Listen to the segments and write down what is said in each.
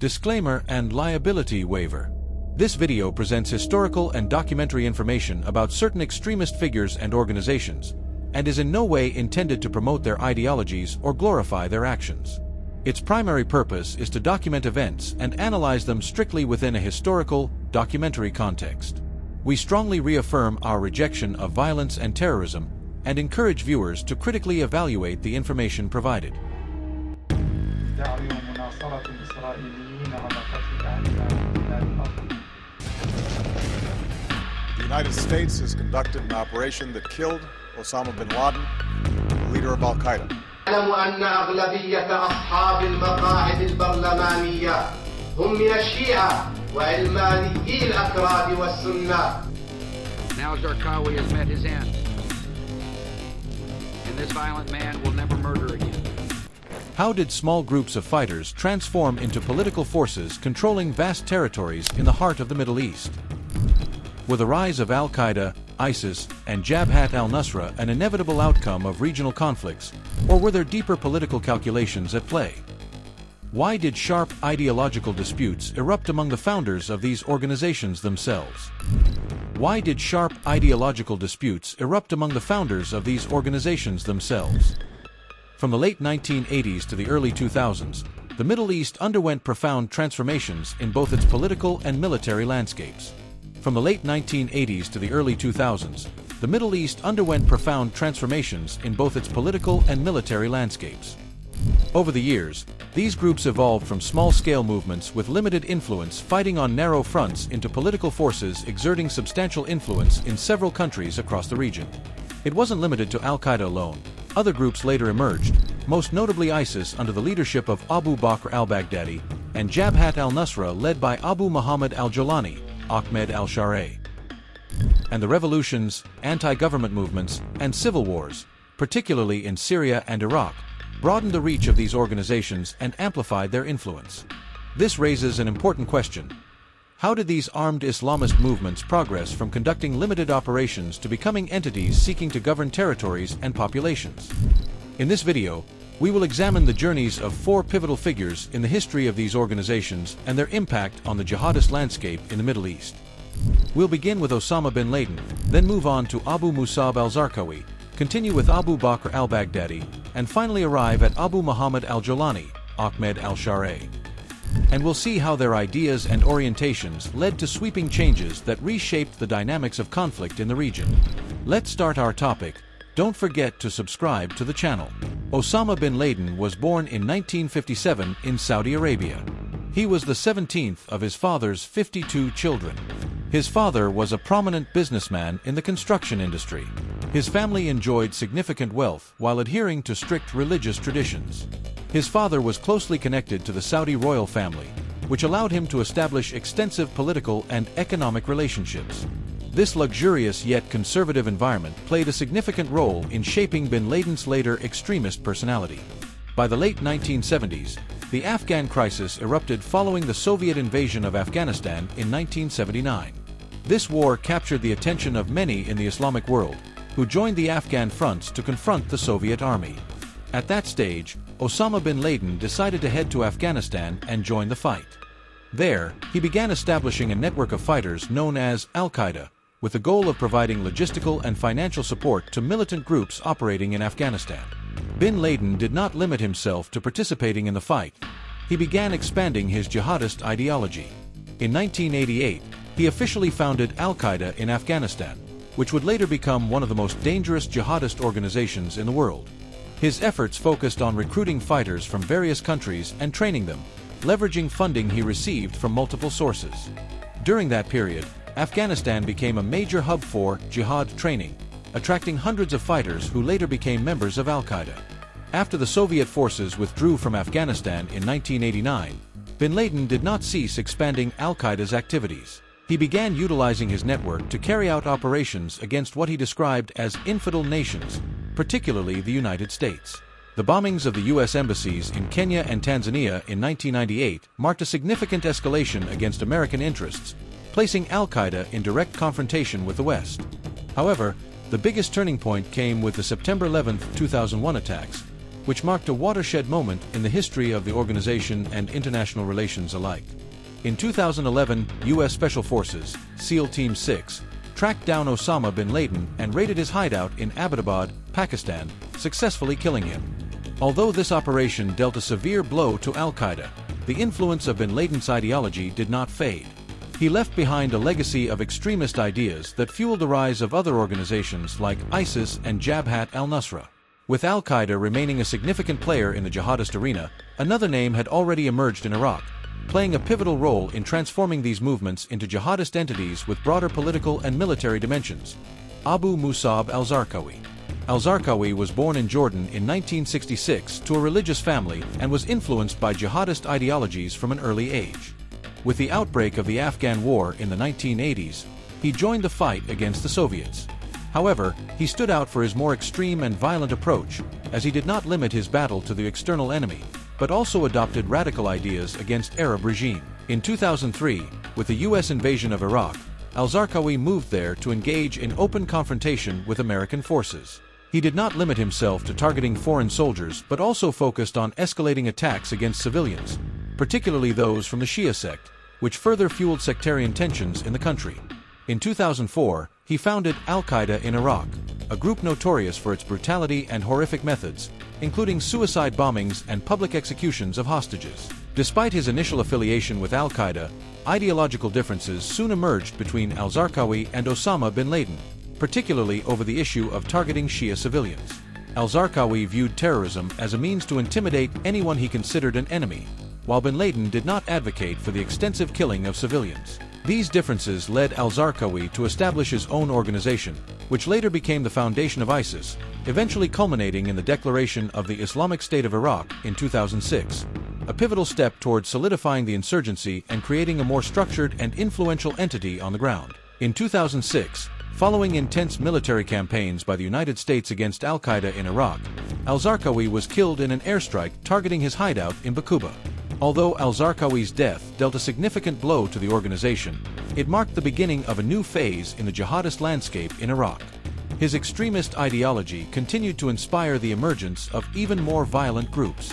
Disclaimer and liability waiver. This video presents historical and documentary information about certain extremist figures and organizations, and is in no way intended to promote their ideologies or glorify their actions. Its primary purpose is to document events and analyze them strictly within a historical, documentary context. We strongly reaffirm our rejection of violence and terrorism and encourage viewers to critically evaluate the information provided. The United States has conducted an operation that killed Osama bin Laden, the leader of al-Qaeda. نعلم أن أغلبية أصحاب المقاعد البرلمانية هم من الشيعة وعلمانيي الأكراد والسنة. Now al-Zarqawi has met his end, and this violent man will never murder again. How did small groups of fighters transform into political forces controlling vast territories in the heart of the Middle East? Were the rise of al-Qaeda, ISIS, and Jabhat al-Nusra an inevitable outcome of regional conflicts, or were there deeper political calculations at play? Why did sharp ideological disputes erupt among the founders of these organizations themselves? Why did sharp ideological disputes erupt among the founders of these organizations themselves? From the late 1980s to the early 2000s, the Middle East underwent profound transformations in both its political and military landscapes. From the late 1980s to the early 2000s, the Middle East underwent profound transformations in both its political and military landscapes. Over the years, these groups evolved from small-scale movements with limited influence fighting on narrow fronts into political forces exerting substantial influence in several countries across the region. It wasn't limited to al-Qaeda alone. Other groups later emerged, most notably ISIS under the leadership of Abu Bakr al-Baghdadi, and Jabhat al-Nusra led by Abu Mohammad al-Jolani, Ahmed al-Shara. And the revolutions, anti-government movements, and civil wars, particularly in Syria and Iraq, broadened the reach of these organizations and amplified their influence. This raises an important question. How did these armed Islamist movements progress from conducting limited operations to becoming entities seeking to govern territories and populations? In this video, we will examine the journeys of four pivotal figures in the history of these organizations and their impact on the jihadist landscape in the Middle East. We'll begin with Osama bin Laden, then move on to Abu Musab al-Zarqawi, continue with Abu Bakr al-Baghdadi, and finally arrive at Abu Muhammad al-Jolani, Ahmed al-Shara. And we'll see how their ideas and orientations led to sweeping changes that reshaped the dynamics of conflict in the region. Let's start our topic. Don't forget to subscribe to the channel. Osama bin Laden was born in 1957 in Saudi Arabia. He was the 17th of his father's 52 children. His father was a prominent businessman in the construction industry. His family enjoyed significant wealth while adhering to strict religious traditions. His father was closely connected to the Saudi royal family, which allowed him to establish extensive political and economic relationships. This luxurious yet conservative environment played a significant role in shaping bin Laden's later extremist personality. By the late 1970s, the Afghan crisis erupted following the Soviet invasion of Afghanistan in 1979. This war captured the attention of many in the Islamic world, who joined the Afghan fronts to confront the Soviet army. At that stage, Osama bin Laden decided to head to Afghanistan and join the fight. There, he began establishing a network of fighters known as al-Qaeda, with the goal of providing logistical and financial support to militant groups operating in Afghanistan. Bin Laden did not limit himself to participating in the fight. He began expanding his jihadist ideology. In 1988, he officially founded al-Qaeda in Afghanistan, which would later become one of the most dangerous jihadist organizations in the world. His efforts focused on recruiting fighters from various countries and training them, leveraging funding he received from multiple sources. During that period, Afghanistan became a major hub for jihad training, attracting hundreds of fighters who later became members of al-Qaeda. After the Soviet forces withdrew from Afghanistan in 1989, bin Laden did not cease expanding al-Qaeda's activities. He began utilizing his network to carry out operations against what he described as infidel nations, particularly the United States. The bombings of the U.S. embassies in Kenya and Tanzania in 1998 marked a significant escalation against American interests, placing al-Qaeda in direct confrontation with the West. However, the biggest turning point came with the September 11, 2001 attacks, which marked a watershed moment in the history of the organization and international relations alike. In 2011, U.S. Special Forces, SEAL Team 6, tracked down Osama bin Laden and raided his hideout in Abbottabad, Pakistan, successfully killing him. Although this operation dealt a severe blow to al-Qaeda, the influence of bin Laden's ideology did not fade. He left behind a legacy of extremist ideas that fueled the rise of other organizations like ISIS and Jabhat al-Nusra. With al-Qaeda remaining a significant player in the jihadist arena, another name had already emerged in Iraq, playing a pivotal role in transforming these movements into jihadist entities with broader political and military dimensions: Abu Musab al-Zarqawi. Al-Zarqawi was born in Jordan in 1966 to a religious family and was influenced by jihadist ideologies from an early age. With the outbreak of the Afghan War in the 1980s, he joined the fight against the Soviets. However, he stood out for his more extreme and violent approach, as he did not limit his battle to the external enemy, but also adopted radical ideas against Arab regime. In 2003, with the U.S. invasion of Iraq, al-Zarqawi moved there to engage in open confrontation with American forces. He did not limit himself to targeting foreign soldiers but also focused on escalating attacks against civilians, particularly those from the Shia sect, which further fueled sectarian tensions in the country. In 2004, he founded al-Qaeda in Iraq, a group notorious for its brutality and horrific methods, including suicide bombings and public executions of hostages. Despite his initial affiliation with al-Qaeda, ideological differences soon emerged between al-Zarqawi and Osama bin Laden, particularly over the issue of targeting Shia civilians. Al-Zarqawi viewed terrorism as a means to intimidate anyone he considered an enemy, while bin Laden did not advocate for the extensive killing of civilians. These differences led al-Zarqawi to establish his own organization, which later became the foundation of ISIS, eventually culminating in the declaration of the Islamic State of Iraq in 2006, a pivotal step towards solidifying the insurgency and creating a more structured and influential entity on the ground. In 2006, following intense military campaigns by the United States against al-Qaeda in Iraq, al-Zarqawi was killed in an airstrike targeting his hideout in Baquba. Although al-Zarqawi's death dealt a significant blow to the organization, it marked the beginning of a new phase in the jihadist landscape in Iraq. His extremist ideology continued to inspire the emergence of even more violent groups.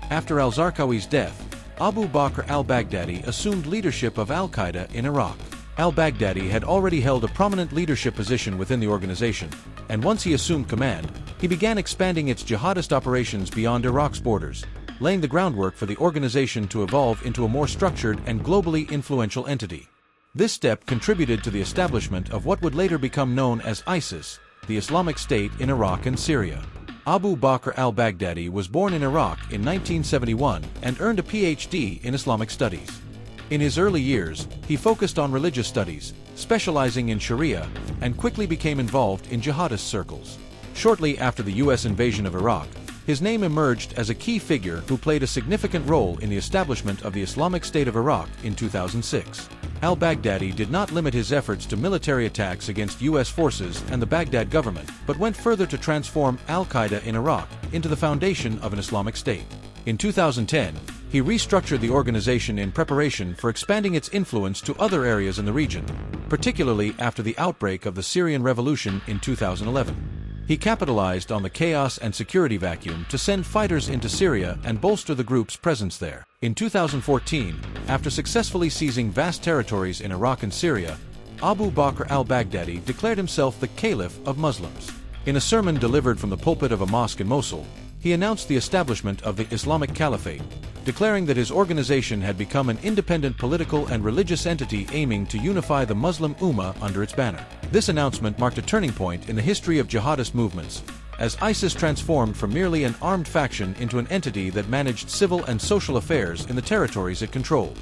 After al-Zarqawi's death, Abu Bakr al-Baghdadi assumed leadership of al-Qaeda in Iraq. Al-Baghdadi had already held a prominent leadership position within the organization, and once he assumed command, he began expanding its jihadist operations beyond Iraq's borders, laying the groundwork for the organization to evolve into a more structured and globally influential entity. This step contributed to the establishment of what would later become known as ISIS, the Islamic State in Iraq and Syria. Abu Bakr al-Baghdadi was born in Iraq in 1971 and earned a PhD in Islamic studies. In his early years, he focused on religious studies, specializing in Sharia, and quickly became involved in jihadist circles. Shortly after the U.S. invasion of Iraq, his name emerged as a key figure who played a significant role in the establishment of the Islamic State of Iraq in 2006. Al-Baghdadi did not limit his efforts to military attacks against U.S. forces and the Baghdad government, but went further to transform al-Qaeda in Iraq into the foundation of an Islamic State. In 2010, he restructured the organization in preparation for expanding its influence to other areas in the region, particularly after the outbreak of the Syrian Revolution in 2011. He capitalized on the chaos and security vacuum to send fighters into Syria and bolster the group's presence there. In 2014, after successfully seizing vast territories in Iraq and Syria, Abu Bakr al-Baghdadi declared himself the Caliph of Muslims. In a sermon delivered from the pulpit of a mosque in Mosul, he announced the establishment of the Islamic Caliphate, declaring that his organization had become an independent political and religious entity aiming to unify the Muslim Ummah under its banner. This announcement marked a turning point in the history of jihadist movements, as ISIS transformed from merely an armed faction into an entity that managed civil and social affairs in the territories it controlled.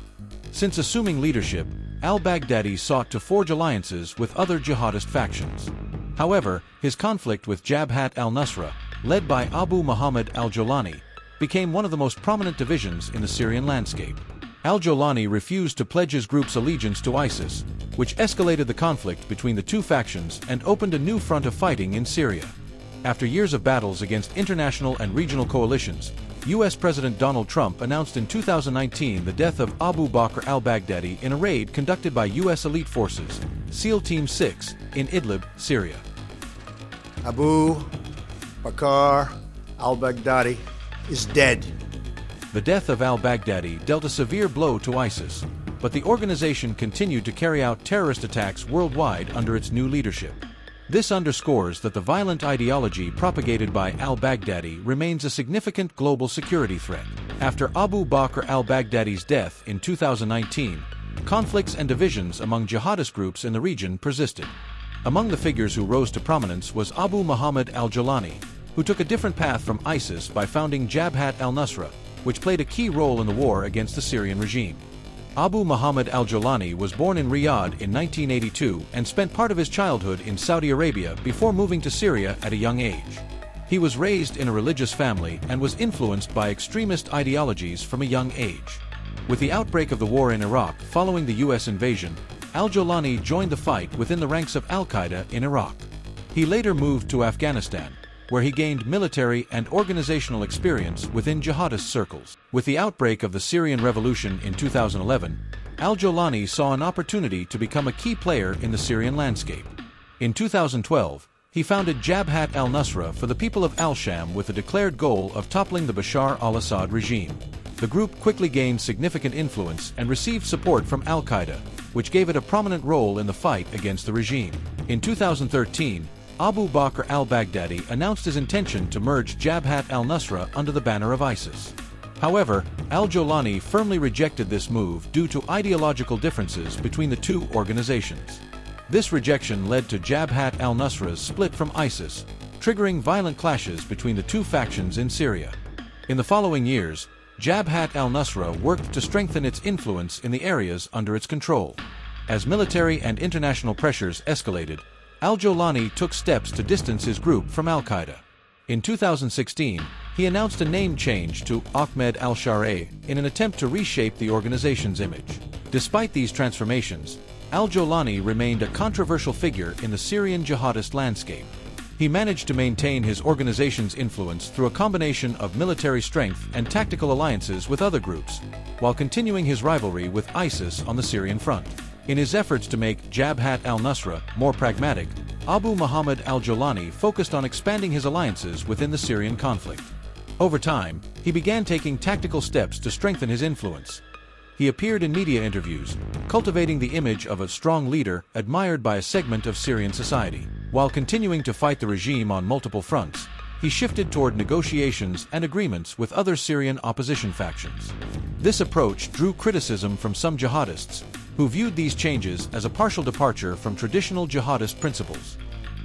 Since assuming leadership, al-Baghdadi sought to forge alliances with other jihadist factions. However, his conflict with Jabhat al-Nusra, led by Abu Mohammad al-Jolani, became one of the most prominent divisions in the Syrian landscape. Al-Jolani refused to pledge his group's allegiance to ISIS, which escalated the conflict between the two factions and opened a new front of fighting in Syria. After years of battles against international and regional coalitions, U.S. President Donald Trump announced in 2019 the death of Abu Bakr al-Baghdadi in a raid conducted by U.S. elite forces, SEAL Team 6, in Idlib, Syria. Abu Bakr al-Baghdadi is dead. The death of al-Baghdadi dealt a severe blow to ISIS, but the organization continued to carry out terrorist attacks worldwide under its new leadership. This underscores that the violent ideology propagated by al-Baghdadi remains a significant global security threat. After Abu Bakr al-Baghdadi's death in 2019, conflicts and divisions among jihadist groups in the region persisted. Among the figures who rose to prominence was Abu Mohammad al-Jolani, who took a different path from ISIS by founding Jabhat al-Nusra, which played a key role in the war against the Syrian regime. Abu Muhammad al-Jolani was born in Riyadh in 1982 and spent part of his childhood in Saudi Arabia before moving to Syria at a young age. He was raised in a religious family and was influenced by extremist ideologies from a young age. With the outbreak of the war in Iraq following the U.S. invasion, al-Jolani joined the fight within the ranks of al-Qaeda in Iraq. He later moved to Afghanistan, where he gained military and organizational experience within jihadist circles. With the outbreak of the Syrian Revolution in 2011, al-Jolani saw an opportunity to become a key player in the Syrian landscape. In 2012, he founded Jabhat al-Nusra for the people of al-Sham with the declared goal of toppling the Bashar al-Assad regime. The group quickly gained significant influence and received support from al-Qaeda, which gave it a prominent role in the fight against the regime. In 2013, Abu Bakr al-Baghdadi announced his intention to merge Jabhat al-Nusra under the banner of ISIS. However, al-Jolani firmly rejected this move due to ideological differences between the two organizations. This rejection led to Jabhat al-Nusra's split from ISIS, triggering violent clashes between the two factions in Syria. In the following years, Jabhat al-Nusra worked to strengthen its influence in the areas under its control. As military and international pressures escalated, al-Jolani took steps to distance his group from al-Qaeda. In 2016, he announced a name change to Ahmed al-Shara in an attempt to reshape the organization's image. Despite these transformations, al-Jolani remained a controversial figure in the Syrian jihadist landscape. He managed to maintain his organization's influence through a combination of military strength and tactical alliances with other groups, while continuing his rivalry with ISIS on the Syrian front. In his efforts to make Jabhat al-Nusra more pragmatic, Abu Muhammad al-Jolani focused on expanding his alliances within the Syrian conflict. Over time, he began taking tactical steps to strengthen his influence. He appeared in media interviews, cultivating the image of a strong leader admired by a segment of Syrian society. While continuing to fight the regime on multiple fronts, he shifted toward negotiations and agreements with other Syrian opposition factions. This approach drew criticism from some jihadists, who viewed these changes as a partial departure from traditional jihadist principles.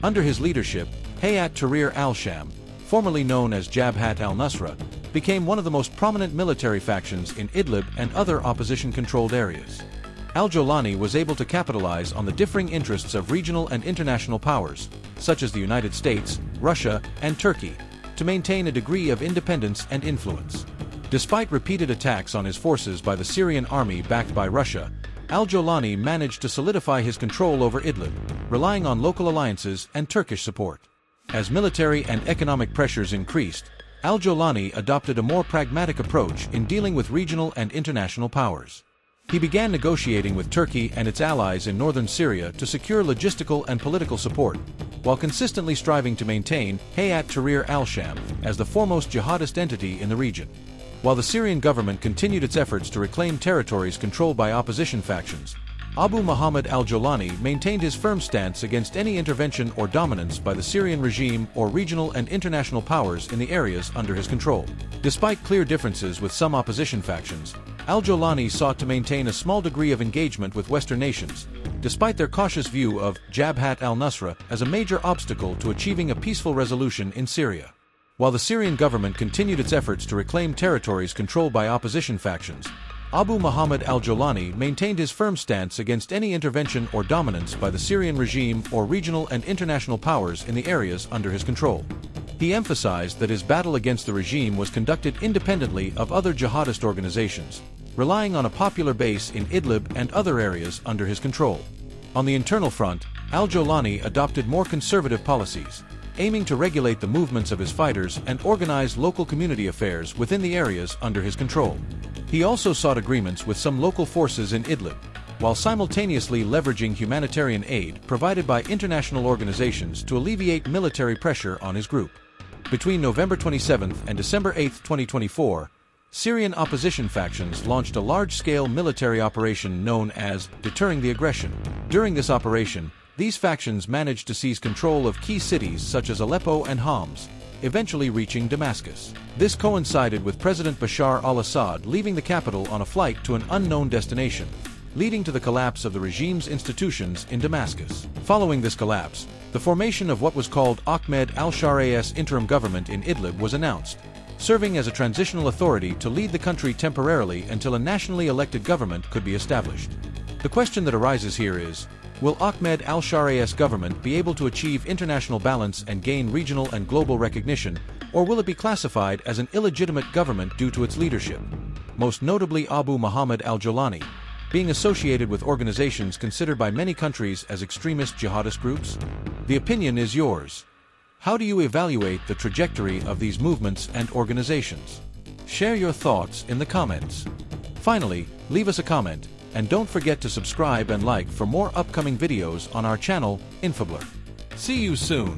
Under his leadership, Hayat Tahrir al-Sham, formerly known as Jabhat al-Nusra, became one of the most prominent military factions in Idlib and other opposition-controlled areas. Al-Jolani was able to capitalize on the differing interests of regional and international powers, such as the United States, Russia, and Turkey, to maintain a degree of independence and influence. Despite repeated attacks on his forces by the Syrian army backed by Russia, al-Jolani managed to solidify his control over Idlib, relying on local alliances and Turkish support. As military and economic pressures increased, al-Jolani adopted a more pragmatic approach in dealing with regional and international powers. He began negotiating with Turkey and its allies in northern Syria to secure logistical and political support, while consistently striving to maintain Hayat Tahrir al-Sham as the foremost jihadist entity in the region. While the Syrian government continued its efforts to reclaim territories controlled by opposition factions, Abu Muhammad al-Jolani maintained his firm stance against any intervention or dominance by the Syrian regime or regional and international powers in the areas under his control. Despite clear differences with some opposition factions, al-Jolani sought to maintain a small degree of engagement with Western nations, despite their cautious view of Jabhat al-Nusra as a major obstacle to achieving a peaceful resolution in Syria. While the Syrian government continued its efforts to reclaim territories controlled by opposition factions, Abu Muhammad al-Jolani maintained his firm stance against any intervention or dominance by the Syrian regime or regional and international powers in the areas under his control. He emphasized that his battle against the regime was conducted independently of other jihadist organizations, relying on a popular base in Idlib and other areas under his control. On the internal front, al-Jolani adopted more conservative policies, aiming to regulate the movements of his fighters and organize local community affairs within the areas under his control. He also sought agreements with some local forces in Idlib, while simultaneously leveraging humanitarian aid provided by international organizations to alleviate military pressure on his group. Between November 27 and December 8, 2024, Syrian opposition factions launched a large-scale military operation known as Deterring the Aggression. During this operation, these factions managed to seize control of key cities such as Aleppo and Homs, eventually reaching Damascus. This coincided with President Bashar al-Assad leaving the capital on a flight to an unknown destination, leading to the collapse of the regime's institutions in Damascus. Following this collapse, the formation of what was called Ahmed al-Shara's interim government in Idlib was announced, serving as a transitional authority to lead the country temporarily until a nationally elected government could be established. The question that arises here is, will Ahmed al-Shara's government be able to achieve international balance and gain regional and global recognition, or will it be classified as an illegitimate government due to its leadership, most notably Abu Mohammad al-Jolani, being associated with organizations considered by many countries as extremist jihadist groups? The opinion is yours. How do you evaluate the trajectory of these movements and organizations? Share your thoughts in the comments. Finally, leave us a comment, and don't forget to subscribe and like for more upcoming videos on our channel, Infoblur. See you soon!